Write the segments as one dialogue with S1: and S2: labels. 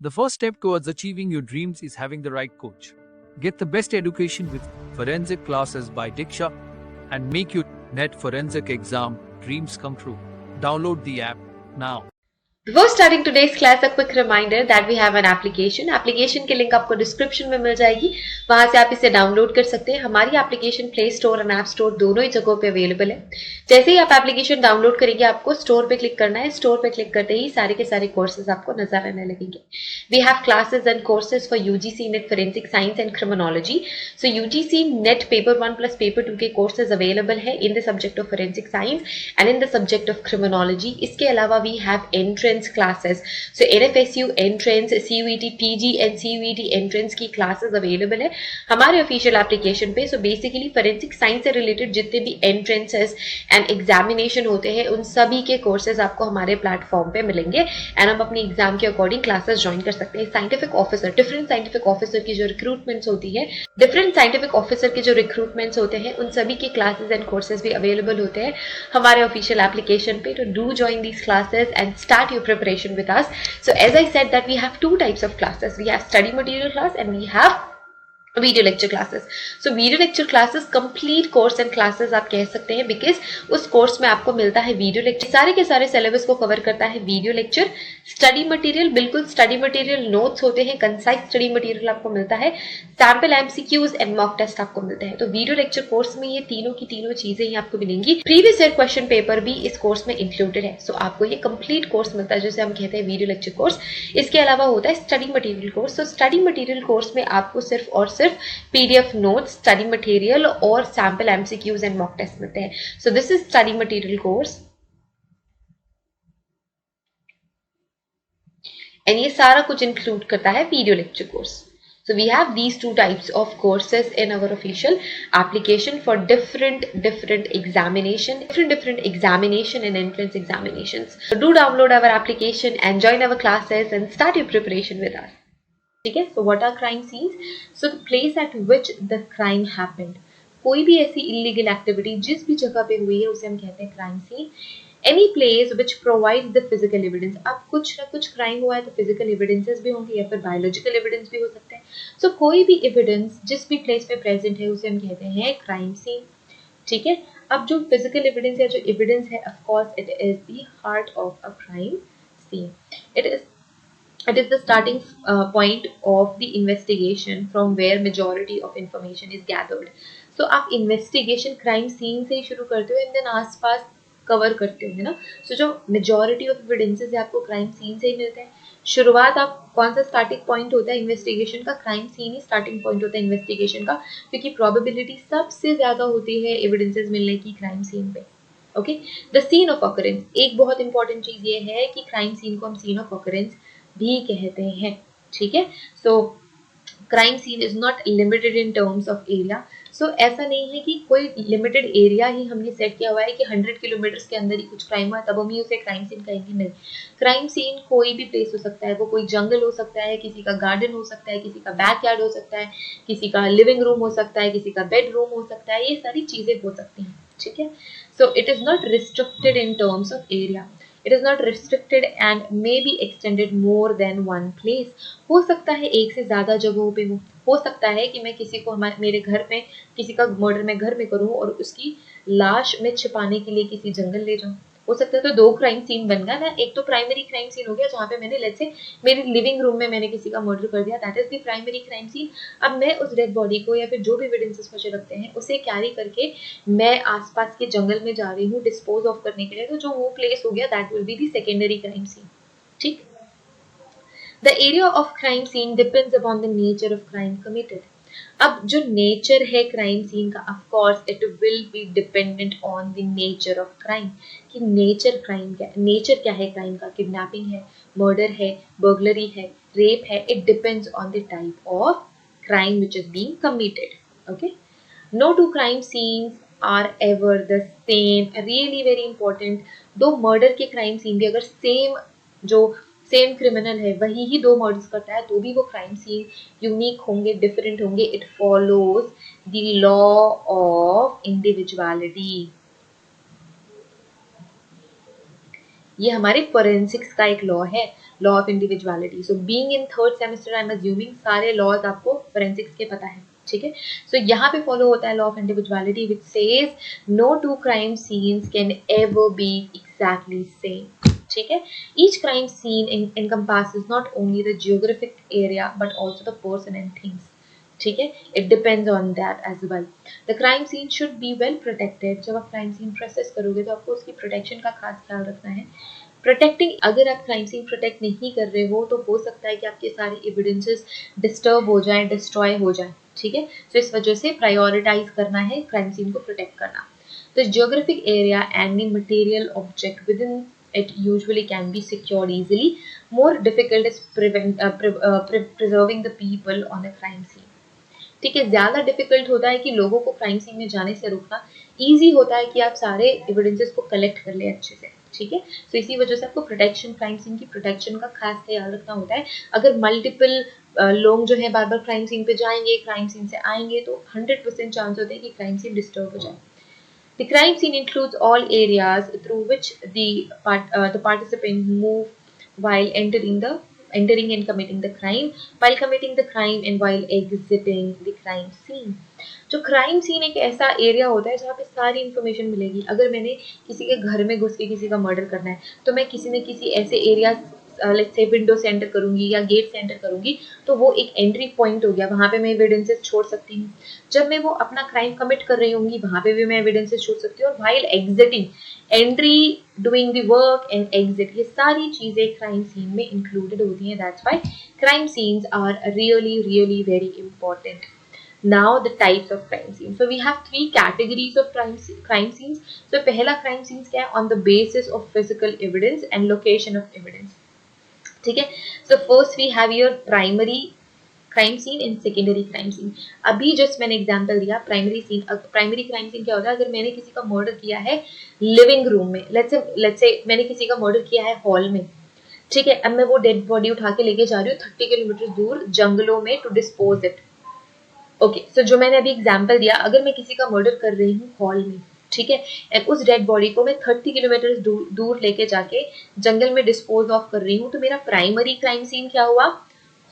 S1: The first step towards achieving your dreams is having the right coach. Get the best education with forensic classes by Diksha and make your net forensic exam dreams come true. Download the app now.
S2: Before starting today's class, a quick reminder that we have an application. Application की link आपको description में मिल जाएगी, वहां से आप इसे download कर सकते हैं. हमारी एप्लीकेशन प्ले स्टोर और ऐप स्टोर दोनों ही जगहों पे अवेलेबल है. जैसे ही आप एप्लीकेशन डाउनलोड करेंगे, आपको स्टोर पे क्लिक करना है. स्टोर पे क्लिक करते ही सारे के सारे कोर्सेज आपको नजर आने लगेंगे. We have classes and courses for UGC NET forensic science and criminology. So UGC NET paper 1 plus paper 2 के कोर्सेज अवेलेबल है in the subject of forensic science and in the subject of criminology. इसके अलावा we have entrance classes. So NFSU entrance, CUET PG and CUET entrance की classes available है हमारे official application पे. So basically forensic science से related जितने भी entrances and examination होते हैं, उन सभी के courses आपको हमारे platform पे मिलेंगे and हम अपनी exam के according classes join कर सकते हैं. Scientific officer, different scientific officer की जो recruitments होती है, different scientific officer के जो recruitments होते हैं, उन सभी के classes and courses भी available होते हैं हमारे official application पे. तो do join these classes and start your preparation with us. So as I said that we have two types of classes. We have study material class and we have video lecture classes. So video lecture classes complete course and classes आप कह सकते हैं, because उस course में आपको मिलता है video lecture. सारे के सारे सिलेबस को कवर करता है वीडियो लेक्चर. स्टडी मटेरियल, बिल्कुल स्टडी मटेरियल नोट्स होते हैं, कंसाइज स्टडी मटेरियल आपको मिलता है, sample MCQs and mock test आपको मिलते हैं. तो वीडियो लेक्चर कोर्स में ये तीनों की तीनों चीजें ही आपको मिलेंगी. प्रीवियस ईयर क्वेश्चन पेपर भी इस कोर्स में इंक्लूडेड है. सो आपको ये कंप्लीट कोर्स मिलता है जिसे हम कहते हैं वीडियो लेक्चर कोर्स. इसके अलावा होता है स्टडी मटेरियल कोर्स. तो स्टडी मटेरियल कोर्स में आपको सिर्फ और सिर्फ PDF notes, study material और sample MCQs and mock test मिलते हैं. So this is study material course. And ये सारा कुछ include करता है video lecture course. So we have these two types of courses in our official application for different examination, different examination and entrance examinations. So do download our application and join our classes and start your preparation with us. ठीक है. So what are crime scenes? So the place at which the crime happened. कोई भी ऐसी illegal activity जिस भी जगह पे हुई है उसे हम कहते हैं crime scene. Any place which provides the physical evidence. अब कुछ ना कुछ crime हुआ है तो physical evidences भी होंगे या फिर biological evidence भी हो सकते हैं. So कोई भी evidence जिस भी place पे present है उसे हम कहते हैं crime scene. ठीक है. अब जो physical evidence या जो evidence है, of course it is the heart of a crime scene. It is the starting point of the investigation from where majority of information is gathered. So आप investigation crime scene से ही शुरू करते हो and then आसपास cover करते हो, है ना. So जो majority of evidences है आपको crime scene से ही मिलते हैं. शुरुआत आप कौन सा स्टार्टिंग पॉइंट होता है इन्वेस्टिगेशन का? क्राइम सीन ही स्टार्टिंग पॉइंट होता है इन्वेस्टिगेशन का, क्योंकि प्रोबेबिलिटी सबसे ज्यादा होती है एविडेंसेस मिलने की क्राइम सीन पे. Okay. The scene of occurrence, एक बहुत इंपॉर्टेंट चीज ये है कि क्राइम सीन को हम सीन ऑफ ऑकरेंस भी कहते हैं. ठीक है. So crime scene is not limited in terms of area. So ऐसा नहीं है कि कोई लिमिटेड एरिया ही हमने सेट किया हुआ है कि 100 किलोमीटर के अंदर ही कुछ क्राइम हुआ तब हम ही उसे क्राइम सीन कहेंगे. नहीं. क्राइम सीन कोई भी प्लेस हो सकता है. वो कोई जंगल हो सकता है, किसी का गार्डन हो सकता है, किसी का बैकयार्ड हो सकता है, किसी का लिविंग रूम हो सकता है, किसी का बेडरूम हो सकता है. ये सारी चीजें हो सकती हैं. ठीक है. So it is not restricted in terms of area. It is not restricted and may be extended more than one place. हो सकता है एक से ज्यादा जगहों पे हो सकता है कि मैं किसी को मेरे घर में किसी का मर्डर मैं घर में करूं और उसकी लाश में छिपाने के लिए किसी जंगल ले जाऊं. हो सकता है. तो दो क्राइम सीन बन गया ना. एक तो प्राइमरी क्राइम सीन हो गया जहाँ पे मैंने लेट्स से मेरे लिविंग रूम में मैंने किसी का मर्डर कर दिया, that is the primary crime scene. अब मैं उस डेड बॉडी को या फिर जो भी एविडेंसेस मुझे लगते हैं उसे कैरी करके मैं आसपास के जंगल में जा रही हूँ डिस्पोज ऑफ करने के लिए. तो जो वो प्लेस हो गया that will be the secondary crime scene. ठीक. The area of crime scene depends upon the nature of crime committed. अब जो नेचर है क्राइम सीन का, of course it will be dependent on the nature of crime. कि nature crime क्या, nature क्या है crime का. किडनैपिंग है, मर्डर है, बर्गलरी है, रेप है. It depends on the type of crime which is being committed. Okay. No two crime scenes are ever the same. Really very important. दो murder के क्राइम सीन भी अगर same criminal है वही ही दो मर्डर्स करता है तो भी वो क्राइम सीन यूनिक होंगे, डिफरेंट होंगे. It follows the law of individuality. ये हमारे फोरेंसिक्स का एक लॉ है, law of individuality. So being in third semester I am assuming सारे लॉज आपको फोरेंसिक्स के पता है, ठीक है. सो यहाँ पे फॉलो होता है law of individuality which says no two crime scenes can ever be exactly same, ठीक है. Each crime scene encompasses not only the geographic area but also the person and things, ठीक है. It depends on that as well. The crime scene should be well protected. जब आप crime scene process करोगे तो आपको उसकी protection का खास ख्याल रखना है. प्रोटेक्टिंग, अगर आप क्राइम सीन प्रोटेक्ट नहीं कर रहे हो तो हो सकता है कि आपके सारे एविडेंसेस डिस्टर्ब हो जाएं, डिस्ट्रॉय हो जाएं, ठीक है. तो इस वजह से प्रायोरिटाइज करना है क्राइम सीन को प्रोटेक्ट करना. तो geographic area and the material object with in it usually can be secured easily. More difficult is preserving the people on a crime scene. ठीक है, ज्यादा डिफिकल्ट होता है कि लोगों को क्राइम सीन में जाने से रोकना. इजी होता है कि आप सारे एविडेंसेस को कलेक्ट कर ले अच्छे से, ठीक है. तो इसी वजह से आपको प्रोटेक्शन, क्राइम सीन की प्रोटेक्शन का खास ख्याल रखना होता है. अगर मल्टीपल लोग जो है बार बार क्राइम सीन पे जाएंगे, क्राइम सीन से आएंगे, तो 100% चांस होते हैं कि क्राइम सीन डिस्टर्ब हो जाए. The crime scene includes all areas through which the participant move while entering and committing the crime, while committing the crime and while exiting the crime scene. जो crime scene एक ऐसा area होता है जहाँ पे सारी इंफॉर्मेशन मिलेगी. अगर मैंने किसी के घर में घुस के किसी का मर्डर करना है तो मैं किसी न किसी ऐसे एरिया, लेट्स से विंडो से एंटर करूंगी या गेट से एंटर करूंगी, तो वो एक एंट्री पॉइंट हो गया, वहां पे मैं एविडेंसेस छोड़ सकती हूँ. जब मैं वो अपना क्राइम कमिट कर रही होंगी वहां पे भी मैं एविडेंसेस छोड़ सकती हूँ. और while exiting, entry, doing the work and exit, ये सारी चीजें क्राइम सीन में इंक्लूडेड होती हैं. That's why crime scenes are really really very important. Now the types of crime scenes. So we have three categories of crime scenes. So पहला crime scenes क्या है? On the basis of physical evidence and location of evidence. ठीक है. So first we have your primary crime scene and secondary crime scene. अभी just मैंने example दिया primary scene. Primary crime scene क्या होता है? अगर मैंने किसी का मर्डर किया है लिविंग रूम में, लेट्स से मैंने किसी का मर्डर किया है हॉल में, ठीक है. अब मैं वो डेड बॉडी उठा के लेके जा रही हूँ 30 किलोमीटर दूर जंगलों में टू डिस्पोज इट. ओके, सो जो मैंने अभी एग्जांपल दिया, अगर मैं किसी का मर्डर कर रही हूँ हॉल में, ठीक है, एंड उस डेड बॉडी को मैं 30 किलोमीटर दूर लेके जाके जंगल में डिस्पोज ऑफ कर रही हूँ, तो मेरा प्राइमरी क्राइम सीन क्या हुआ?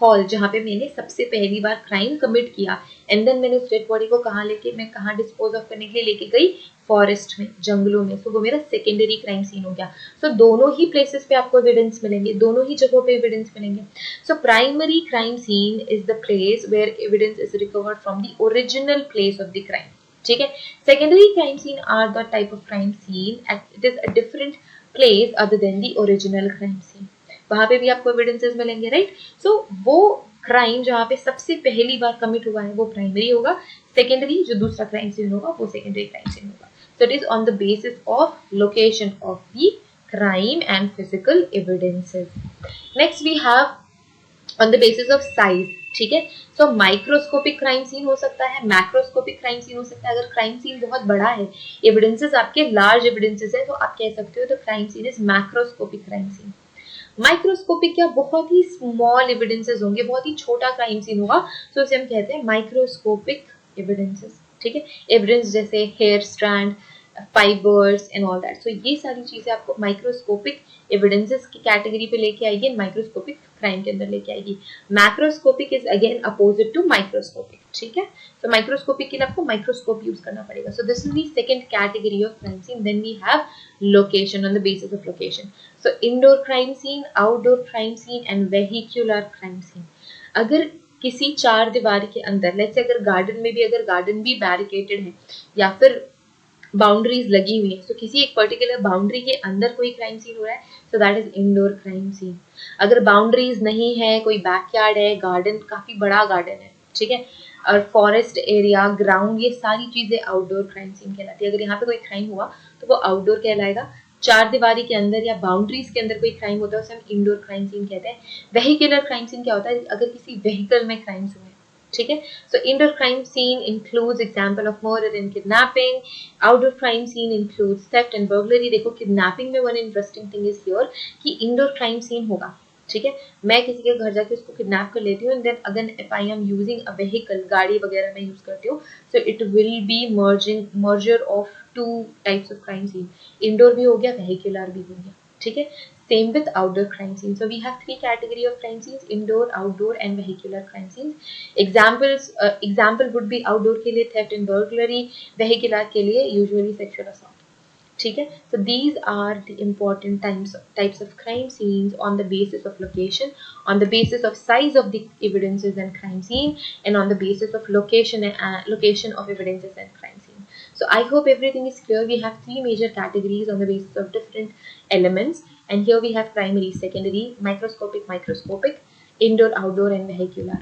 S2: हॉल, जहाँ पे मैंने सबसे पहली बार क्राइम कमिट किया. एंड देन मैंने उस डेड बॉडी को मैं कहाँ डिस्पोज ऑफ करने के लिए लेके गई? फॉरेस्ट में, जंगलों में. तो वो मेरा सेकेंडरी क्राइम सीन हो गया. सो दोनों ही प्लेसेस पे आपको एविडेंस मिलेंगे, दोनों ही जगहों पे एविडेंस मिलेंगे. So primary crime scene is the place where evidence is recovered from the original place of the crime, ठीक है. Secondary crime scene are the type of crime scene, it is a different place other than the original crime scene. वहां पे भी आपको evidences मिलेंगे, right. सो वो crime जहाँ पे सबसे पहली बार कमिट हुआ है वो प्राइमरी होगा. सेकेंडरी जो दूसरा क्राइम सीन होगा वो सेकेंडरी क्राइम सीन होगा. So it is on the basis of location of the crime and physical evidences. Next we have on the basis of size, ठीक है. So microscopic crime scene हो सकता है, macroscopic crime scene हो सकता है. अगर crime scene बहुत बड़ा है, evidences आपके large evidences है, तो आप कह सकते हो तो crime scene is macroscopic crime scene. Microscopic क्या? बहुत ही स्मॉल एविडेंसेस होंगे, बहुत ही छोटा क्राइम सीन होगा, तो उसे हम कहते हैं माइक्रोस्कोपिक एविडेंसेस, ठीक है. एविडेंस जैसे hair strand, fibres and all that. So ये सारी चीजें आपको माइक्रोस्कोपिक एविडेंसेस की कैटेगरी पे लेके आएगी एंड माइक्रोस्कोपिक क्राइम के अंदर लेके आएगी. Macroscopic is again opposite to microscopic, ठीक है. सो माइक्रोस्कोपिक के लिए आपको माइक्रोस्कोप यूज करना पड़ेगा. So this is the second category of crime scene. Then we have location, on the basis of location. So indoor crime scene, outdoor crime scene and vehicular crime scene. अगर किसी चार दीवार के अंदर, let's say अगर garden में भी, अगर गार्डन भी बैरिकेटेड है या फिर बाउंड्रीज लगी हुई है, तो किसी एक पर्टिकुलर बाउंड्री के अंदर कोई क्राइम सीन हो रहा है, so that is indoor crime scene. अगर बाउंड्रीज नहीं है, कोई बैकयार्ड है, गार्डन काफी बड़ा गार्डन है, ठीक है, और फॉरेस्ट एरिया, ग्राउंड, ये सारी चीजें आउटडोर क्राइम सीन कहलाती है. अगर यहाँ पे कोई क्राइम हुआ तो वो आउटडोर कहलाएगा. चार दीवारी के अंदर या बाउंड्रीज के अंदर कोई क्राइम होता है उसे हम इंडोर क्राइम सीन कहते हैं. वेहिकुलर क्राइम सीन क्या होता है? अगर किसी व्हीकल में क्राइम्स हुए, ठीक है. So indoor crime scene includes example of murder and kidnapping. Outdoor crime scene includes theft and burglary. देखो किडनैपिंग में one interesting thing is here कि इंडोर क्राइम सीन होगा, ठीक है. मैं किसी के घर जाके उसको किडनैप कर लेती हूँ एंड देन अगर if I am using a vehicle, गाड़ी वगैरह मैं यूज करती हूँ, so it will be merger of two types of crime scene. Indoor भी हो गया, वेहिकुलर भी हो गया, ठीक है. Same with outdoor crime scenes. So we have three category of crime scenes: indoor, outdoor, and vehicular crime scenes. Example would be outdoor के लिए theft and burglary, vehicular के लिए usually sexual assault. ठीक है. So these are the important types of crime scenes on the basis of location, on the basis of size of the evidences and crime scene, and on the basis of location of evidences and crime scene. So I hope everything is clear. We have three major categories on the basis of different elements, and here we have primary, secondary, microscopic, indoor, outdoor, and vehicular.